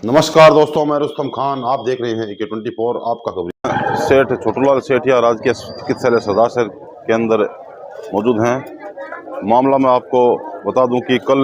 नमस्कार दोस्तों, मैं रुस्तम खान। आप देख रहे हैं AK24 आपका खबर। सेठ छोटूलाल सेठिया राजकीय चिकित्सालय सदासर के अंदर मौजूद हैं। मामला मैं आपको बता दूं कि कल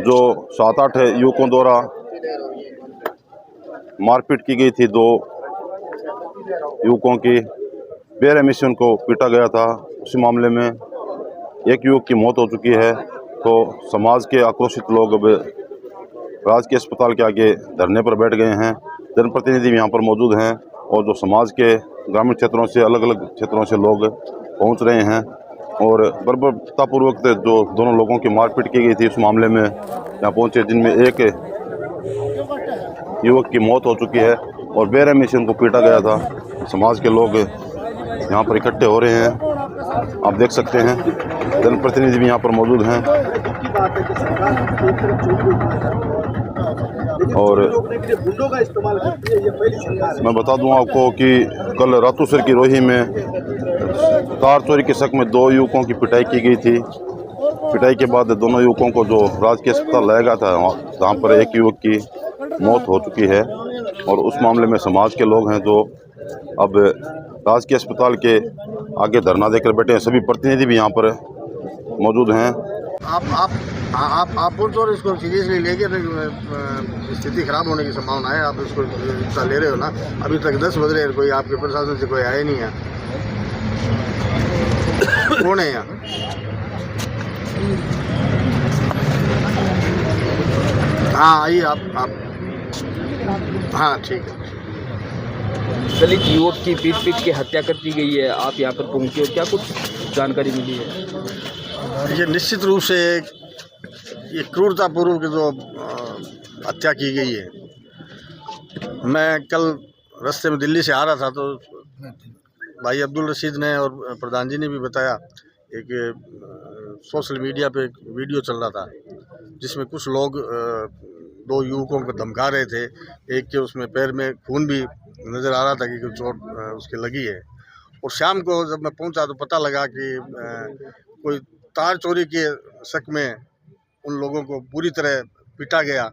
जो 7-8 युवकों द्वारा मारपीट की गई थी, 2 युवकों की बेरहमी उनको पीटा गया था। उसी मामले में एक युवक की मौत हो चुकी है। तो समाज के आक्रोशित लोग अब राजकीय अस्पताल के आगे धरने पर बैठ गए हैं। जनप्रतिनिधि यहाँ पर मौजूद हैं और जो समाज के ग्रामीण क्षेत्रों से, अलग अलग क्षेत्रों से लोग पहुँच रहे हैं और बर्बरतापूर्वक जो दोनों लोगों की मारपीट की गई थी उस मामले में यहाँ पहुँचे, जिनमें एक युवक की मौत हो चुकी है और बेरहमी से उनको पीटा गया था। समाज के लोग यहाँ पर इकट्ठे हो रहे हैं, आप देख सकते हैं। जनप्रतिनिधि भी यहाँ पर मौजूद हैं और मैं बता दूं आपको कि कल रातूसर की रोही में कार चोरी के शक में 2 युवकों की पिटाई की गई थी। पिटाई के बाद दोनों युवकों को जो राजकीय अस्पताल लाया गया था, जहां पर एक युवक की मौत हो चुकी है और उस मामले में समाज के लोग हैं जो अब राजकीय अस्पताल के आगे धरना देकर बैठे हैं। सभी प्रतिनिधि भी यहाँ पर मौजूद हैं। आप पुलिस और इसको सीरियसली लेके स्थिति खराब होने की संभावना है। आप इसको हिस्सा ले रहे हो ना। अभी तक 10 बज रहे हैं, कोई आपके प्रशासन से कोई आया नहीं है। कौन है यहाँ? हाँ आइए आप हाँ ठीक है। दलित युवक की पीट के हत्या कर दी गई है, आप यहाँ पर पहुँचे हो, क्या कुछ जानकारी मिली है? ये निश्चित रूप से ये क्रूरतापूर्वक जो हत्या की गई है। मैं कल रास्ते में दिल्ली से आ रहा था तो भाई अब्दुल रशीद ने और प्रधान जी ने भी बताया, एक सोशल मीडिया पे एक वीडियो चल रहा था जिसमें कुछ लोग 2 युवकों को धमका रहे थे। एक के उसमें पैर में खून भी नज़र आ रहा था कि चोट उसके लगी है। और शाम को जब मैं पहुंचा तो पता लगा कि कोई तार चोरी के शक में उन लोगों को पूरी तरह पीटा गया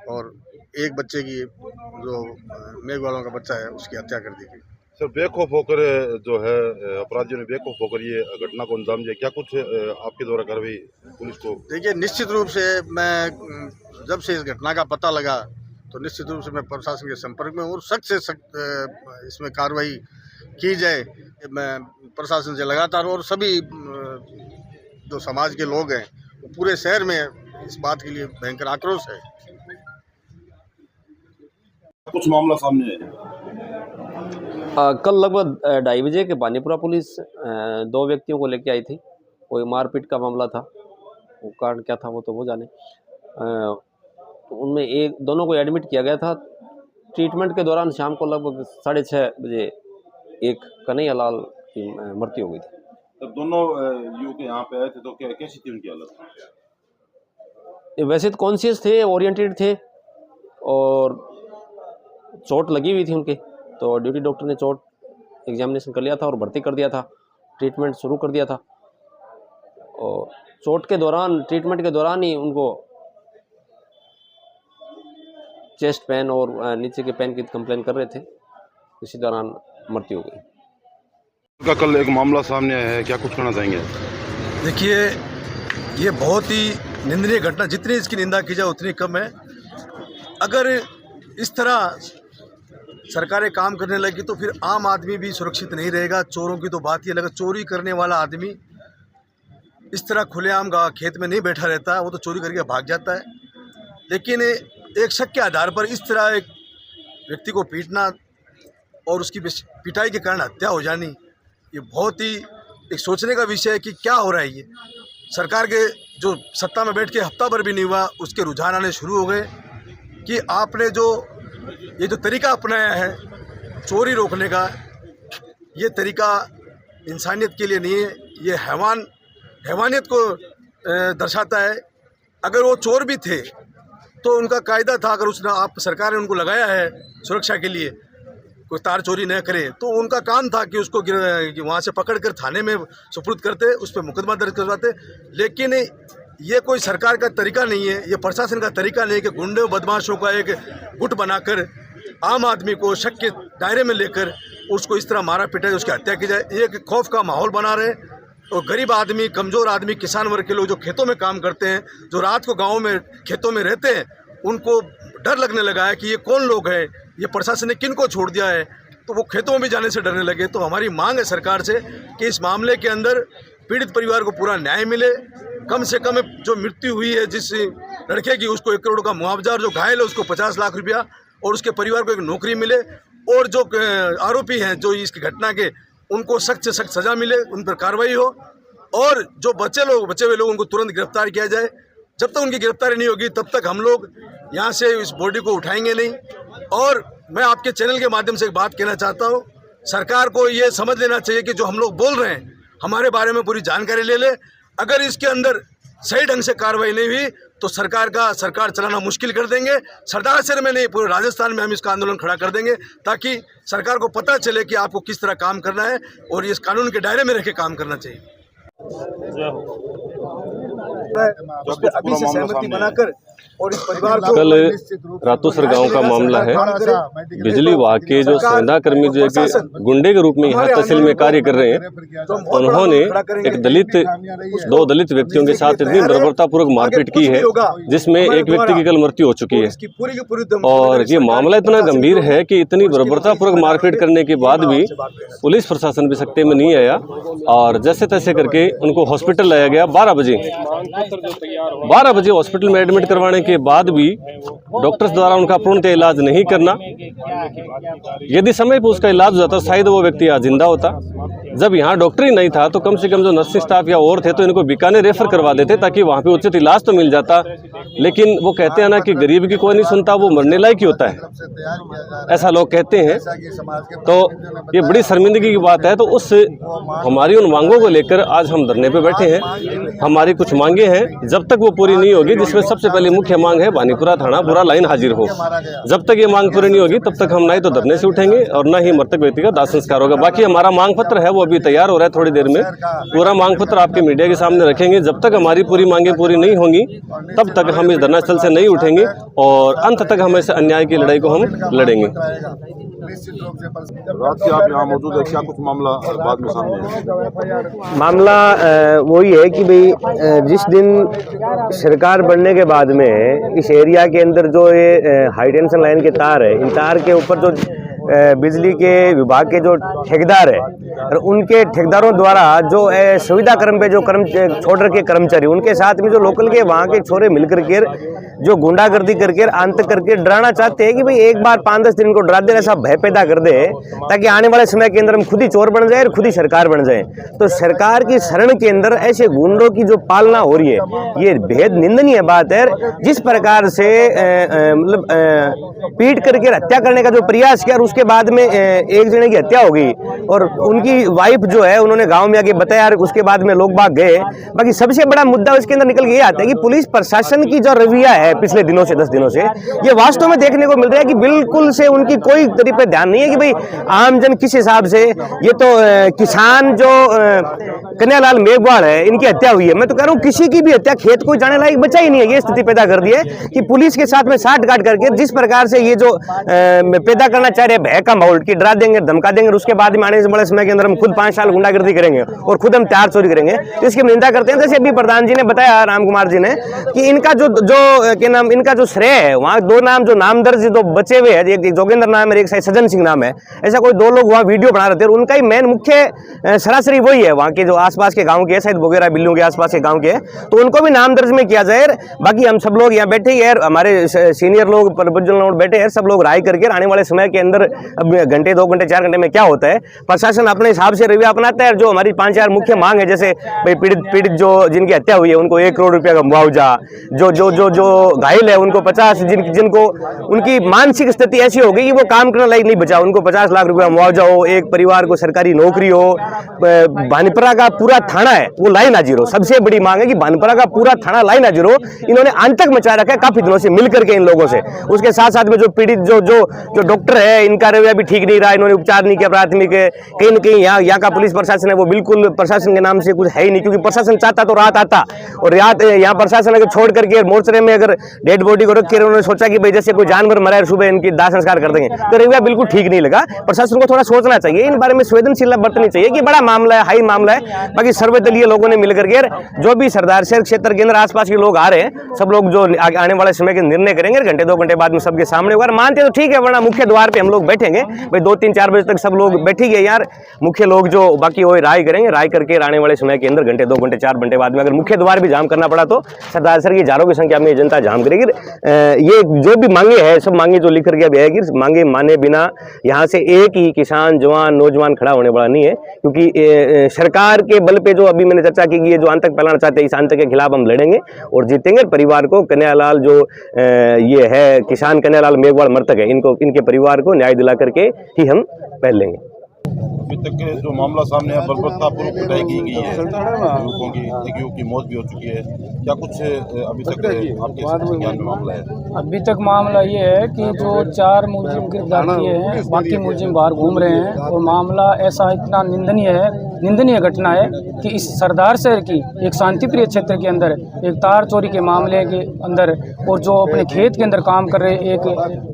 और एक बच्चे की, जो मेघवालों का बच्चा है, उसकी हत्या कर दी गई। सर, बेखौफ होकर जो है अपराधियों ने बेखौफ होकर ये घटना को अंजाम दिया, क्या कुछ आपके द्वारा कार्रवाई पुलिस को? देखिए, निश्चित रूप से मैं जब से इस घटना का पता लगा तो निश्चित रूप से मैं प्रशासन के संपर्क में और सख्त से सख्त इसमें कार्रवाई की जाए। मैं प्रशासन से लगातार, और सभी जो समाज के लोग हैं वो पूरे शहर में इस बात के लिए भयंकर आक्रोश है। कुछ मामला सामने है। कल लगभग 2:30 बजे के बानीपुरा पुलिस 2 व्यक्तियों को लेके आई थी। कोई मारपीट का मामला था, वो कारण क्या था वो तो वो जाने। तो उनमें दोनों को एडमिट किया गया था। ट्रीटमेंट के दौरान शाम को लगभग 6:30 बजे एक कन्हैया लाल की मृत्यु हो गई थी। तब दोनों युवक यहाँ पे आए थे तो कैसी थी उनकी हालत? वैसे तो कॉन्शियस थे, ओरिएंटेड थे और चोट लगी हुई थी उनके, तो ड्यूटी डॉक्टर ने चोट एग्जामिनेशन कर लिया था और भर्ती कर दिया था, ट्रीटमेंट शुरू कर दिया था। और ट्रीटमेंट के दौरान ही उनको चेस्ट पेन और नीचे के पेन की कंप्लेन कर रहे थे, इसी दौरान मृत्यु हो गई। कल एक मामला सामने आया है, क्या कुछ कहना चाहेंगे? देखिए, ये बहुत ही निंदनीय घटना, जितनी इसकी निंदा की जाए उतनी कम है। अगर इस तरह सरकारें काम करने लगी तो फिर आम आदमी भी सुरक्षित नहीं रहेगा। चोरों की तो बात ही अलग है। चोरी करने वाला आदमी इस तरह खुलेआम खेत में नहीं बैठा रहता है, वो तो चोरी करके भाग जाता है। लेकिन एक शक के आधार पर इस तरह एक व्यक्ति को पीटना और उसकी पिटाई के कारण हत्या हो जानी, ये बहुत ही एक सोचने का विषय है कि क्या हो रहा है। ये सरकार के जो सत्ता में बैठ के हफ्ता भर भी नहीं हुआ, उसके रुझान आने शुरू हो गए कि आपने ये जो तरीका अपनाया है चोरी रोकने का, ये तरीका इंसानियत के लिए नहीं है, ये हैवानियत को दर्शाता है। अगर वो चोर भी थे तो उनका कायदा था, अगर सरकार ने उनको लगाया है सुरक्षा के लिए, कोई तार चोरी न करे, तो उनका काम था कि उसको वहाँ से पकड़ कर थाने में सुपुर्द करते, उस पर मुकदमा दर्ज करवाते। लेकिन ये कोई सरकार का तरीका नहीं है, ये प्रशासन का तरीका नहीं है कि गुंडे बदमाशों का एक गुट बनाकर आम आदमी को शक के दायरे में लेकर उसको इस तरह मारा पीटा, उसकी हत्या की जाए। ये एक खौफ का माहौल बना रहे और गरीब आदमी, कमज़ोर आदमी, किसान वर्ग के लोग जो खेतों में काम करते हैं, जो रात को गाँव में खेतों में रहते हैं, उनको डर लगने लगा है कि ये कौन लोग हैं, ये प्रशासन ने किन को छोड़ दिया है, तो वो खेतों में भी जाने से डरने लगे। तो हमारी मांग है सरकार से कि इस मामले के अंदर पीड़ित परिवार को पूरा न्याय मिले। कम से कम जो मृत्यु हुई है जिस लड़के की, उसको 1 करोड़ का मुआवजा, और जो घायल है उसको 50 लाख रुपया, और उसके परिवार को एक नौकरी मिले, और जो आरोपी हैं जो इसकी घटना के, उनको सख्त से सख्त सज़ा मिले, उन पर कार्रवाई हो, और जो बचे हुए लोग उनको तुरंत गिरफ्तार किया जाए। जब तक उनकी गिरफ्तारी नहीं होगी तब तक हम लोग यहाँ से इस बॉडी को उठाएंगे नहीं। और मैं आपके चैनल के माध्यम से एक बात कहना चाहता हूँ, सरकार को ये समझ लेना चाहिए कि जो हम लोग बोल रहे हैं, हमारे बारे में पूरी जानकारी ले ले। अगर इसके अंदर सही ढंग से कार्रवाई नहीं हुई तो सरकार चलाना मुश्किल कर देंगे। सरदार शहर में नहीं, पूरे राजस्थान में हम इसका आंदोलन खड़ा कर देंगे, ताकि सरकार को पता चले कि आपको किस तरह काम करना है और इस कानून के दायरे में रह के काम करना चाहिए। उस पे अभी से सहमति बनाकर और इस परिवार को कल रातोसर गांव का मामला है। बिजली विभाग के जो संविदा कर्मी जो एक गुंडे के रूप में यहाँ तहसील में कार्य कर रहे हैं, उन्होंने एक दो दलित व्यक्तियों के साथ इतनी बर्बरतापूर्वक मारपीट की है जिसमें एक व्यक्ति की कल मृत्यु हो चुकी है। और ये मामला इतना गंभीर है कि इतनी बर्बरतापूर्वक मारपीट करने के बाद भी पुलिस प्रशासन भी सख्ते में नहीं आया और जैसे तैसे करके उनको हॉस्पिटल लाया गया। 12 बजे हॉस्पिटल में एडमिट करवाने के बाद भी डॉक्टर्स द्वारा उनका पूर्णतः इलाज नहीं करना। यदि समय पर उसका इलाज हो जाता शायद वो व्यक्ति आज जिंदा होता। जब यहाँ डॉक्टर ही नहीं था तो कम से कम जो नर्सिंग स्टाफ या और थे तो इनको बीकानेर रेफर करवा देते ताकि वहाँ पे उचित इलाज तो मिल जाता। लेकिन वो कहते हैं ना कि गरीब की कोई नहीं सुनता, वो मरने लायक ही होता है, ऐसा लोग कहते हैं। तो ये बड़ी शर्मिंदगी की बात है। तो उस हमारी उन मांगों को लेकर आज हम धरने पे बैठे हैं। हमारी कुछ मांगे हैं, जब तक वो पूरी नहीं होगी, जिसमें सबसे पहले मुख्य मांग है बानीपुरा थाना पूरा लाइन हाजिर हो। जब तक ये मांग पूरी नहीं होगी तब तक हम ना ही तो धरने से उठेंगे और ना ही मृतक व्यक्ति का दाह संस्कार होगा। बाकी हमारा मांग पत्र है वो अभी तैयार हो रहा है, थोड़ी देर में पूरा मांग पत्र आपके मीडिया के सामने रखेंगे। जब तक हमारी पूरी मांगे पूरी नहीं होंगी तब तक हम इस धरना स्थल से नहीं उठेंगे और अंत तक हम इस अन्याय की लड़ाई को हम लड़ेंगे। रात से आप यहाँ मौजूद है, क्या कुछ मामला बाद में सामने है? मामला वही है कि भाई जिस दिन सरकार बनने के बाद में इस एरिया के अंदर जो ये हाई टेंशन लाइन के तार है, इन तार के ऊपर जो बिजली के विभाग के जो ठेकेदार है और उनके ठेकेदारों द्वारा जो सुविधा कर्म पे जो छोड़ रखे कर्मचारी, उनके साथ में जो लोकल के वहाँ के छोरे मिल करके जो गुंडागर्दी करके अंत करके डराना चाहते हैं कि भाई एक बार 5-10 दिन को डरा दे, ऐसा भय पैदा कर दे ताकि आने वाले समय के अंदर हम खुद ही चोर बन जाए और खुद ही सरकार बन जाए। तो सरकार की शरण के अंदर ऐसे गुंडों की जो पालना हो रही है, ये बेहद निंदनीय बात है। जिस प्रकार से मतलब पीट करके हत्या करने का जो प्रयास किया और उसके बाद में एक जने की हत्या हो गई और उनकी वाइफ जो है उन्होंने गाँव में आके बताया और उसके बाद में लोग भाग गए। बाकी सबसे बड़ा मुद्दा इसके अंदर निकल के ये आता है कि पुलिस प्रशासन की जो रवैया है पिछले दिनों से 10 दिनों से, ये वास्तव में देखने को मिल रहा है कि बिल्कुल से उनकी कोई तरीके पे ध्यान नहीं है कि भाई आमजन किस हिसाब से, ये तो किसान जो कन्यालाल मेघवाल है इनकी हत्या हुई है। मैं तो कह रहा हूँ किसी की भी हत्या खेत को जाने लायक बचा ही नहीं है। ये स्थिति पैदा कर दी है कि पुलिस के साथ में साठ गांठ करके जिस प्रकार से ये जो पैदा करना चाह रहे हैं भय का माहौल कि डरा देंगे धमका देंगे और उसके बाद में आने से बड़े समय के अंदर हम खुद 5 साल गुंडागर्दी करेंगे और खुद हम त्यार चोरी करेंगे, तो इसकी निंदा करते हैं। जैसे अभी प्रधान जी ने बताया, राम कुमार जी ने, कि इनका इनका जो श्रेय है वहाँ 2 नाम जो नाम दर्ज 2 बचे हुए हैं, एक जोगेंद्र नाम है, एक सज्जन सिंह नाम है, ऐसा कोई 2 लोग वहाँ वीडियो बना रहे थे और उनका ही मेन मुख्य सरासरी वही है वहाँ के जो आसपास के गाँव के, शायद बोगेरा बिल्लू के आसपास के गाँव के, तो उनको भी नाम दर्ज में किया जाए। बाकी हम सब लोग यहाँ बैठे ही है, हमारे सीनियर लोग प्रबुद्ध लोग बैठे हैं, सब लोग राय करके आने वाले समय के अंदर अब घंटे 2 घंटे 4 घंटे में क्या होता है, प्रशासन अपने हिसाब से रवैया अपनाता है। जो हमारी 5-4 मुख्य मांग है, जैसे भाई पीड़ित जो जिनकी हत्या हुई है उनको 1 करोड़ रुपया का मुआवजा, जो घायल है उनको 50, जिनको उनकी मानसिक स्थिति ऐसी हो गई कि वो काम करने लायक नहीं बचा, उनको 50 लाख रुपया मुआवजा हो, एक परिवार को सरकारी नौकरी हो, भानपुरा का पूरा थाना है वो लाइन हाजिर हो। सबसे बड़ी मांग है कि भानपुरा का पूरा थाना लाइन हाजिर हो। इन्होंने आंतक मचा रखा है काफी दिनों से मिल करके इन लोगों से। उसके साथ साथ में जो पीड़ित जो डॉक्टर है, इनके इनका रवैया भी ठीक नहीं रहा, इन्होंने उपचार नहीं किया प्राथमिक। कहीं न कहीं यहाँ का पुलिस प्रशासन है वो बिल्कुल प्रशासन के नाम से कुछ है ही नहीं, क्योंकि प्रशासन चाहता तो रात आता, और रात यहाँ प्रशासन अगर छोड़ करके मोर्चरे में अगर डेड बॉडी को रख के उन्होंने सोचा कि भाई जैसे कोई जानवर मरा है सुबह इनकी दाह संस्कार कर देंगे, तो रवैया बिल्कुल ठीक नहीं लगा। प्रशासन को थोड़ा सोचना चाहिए, इन बारे में संवेदनशीलता बरतनी चाहिए कि बड़ा मामला है, हाई मामला है। बाकी सर्वदलीय लोगों ने मिलकर के जो भी सरदार शहर क्षेत्र के अंदर आसपास के लोग आ रहे हैं, सब लोग जो आने वाले समय के निर्णय करेंगे, घंटे 2 घंटे बाद में सबके सामने होगा। मानते तो ठीक है, वरना मुख्य द्वार पे हम लोग बैठेंगे भाई 2-3-4 बजे तक सब लोग बैठेंगे यार। मुख्य लोग जो बाकी वो राय करेंगे, राय करके आने वाले समय के अंदर घंटे 2 घंटे 4 घंटे बाद में अगर मुख्य द्वार भी जाम करना पड़ा तो सरदार शहर की हजारों की संख्या में जनता जाम करेगी। ये जो भी मांगे है सब मांगे जो लिख करके अभी है कि मांगे माने बिना यहाँ से एक ही किसान जवान नौजवान खड़ा होने वाला नहीं है, क्योंकि सरकार के बल पे जो अभी मैंने चर्चा की है, जो आतंक फैलाना चाहते हैं इस आतंक के खिलाफ हम लड़ेंगे और जीतेंगे। परिवार को कन्हैयालाल जो ये है किसान कन्हैयालाल मेघवाल मृतक है, इनके परिवार को न्याय दिला करके ही हम पहल लेंगे। अभी तक के जो मामला सामने है बर्बरतापूर्वक पिटाई की गई है, युवकों की, एक युवक की मौत भी हो चुकी है, क्या कुछ अभी तक आपके ज्ञान में मामला है? अभी तक मामला ये है कि जो 4 मुलजिम गिरफ्तार किए हैं, बाकी मुलजिम बाहर घूम रहे हैं, और मामला ऐसा इतना निंदनीय घटना है कि इस सरदार शहर की एक शांतिप्रिय क्षेत्र के अंदर एक तार चोरी के मामले के अंदर और जो अपने खेत के अंदर काम कर रहे एक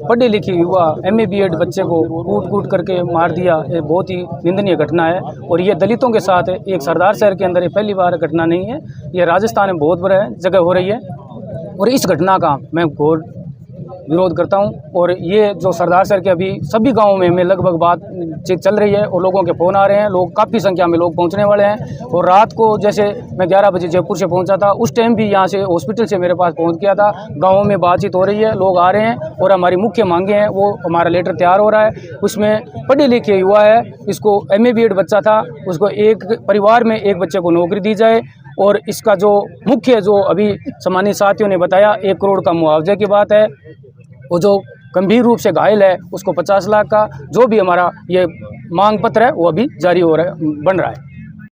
पढ़े लिखे युवा MA BEd बच्चे को कूट करके मार दिया, ये बहुत ही निंदनीय घटना है। और ये दलितों के साथ है, एक सरदार शहर के अंदर ये पहली बार घटना नहीं है, ये राजस्थान में बहुत बड़ा जगह हो रही है। और इस घटना का मैं घोर विरोध करता हूं। और ये जो सरदार शहर के अभी सभी गांवों में लगभग बातचीत चल रही है और लोगों के फ़ोन आ रहे हैं, लोग काफ़ी संख्या में लोग पहुंचने वाले हैं। और रात को जैसे मैं 11 बजे जयपुर से पहुंचा था, उस टाइम भी यहां से हॉस्पिटल से मेरे पास पहुंच गया था। गाँवों में बातचीत हो रही है, लोग आ रहे हैं और हमारी मुख्य मांगे हैं, वो हमारा लेटर तैयार हो रहा है। उसमें पढ़े लिखे युवा है, इसको MA BEd बच्चा था, उसको एक परिवार में एक बच्चे को नौकरी दी जाए। और इसका जो मुख्य जो अभी सम्मानित साथियों ने बताया 1 करोड़ का मुआवजे की बात है, वो जो गंभीर रूप से घायल है उसको 50 लाख का, जो भी हमारा ये मांग पत्र है वो अभी जारी हो रहा है, बन रहा है।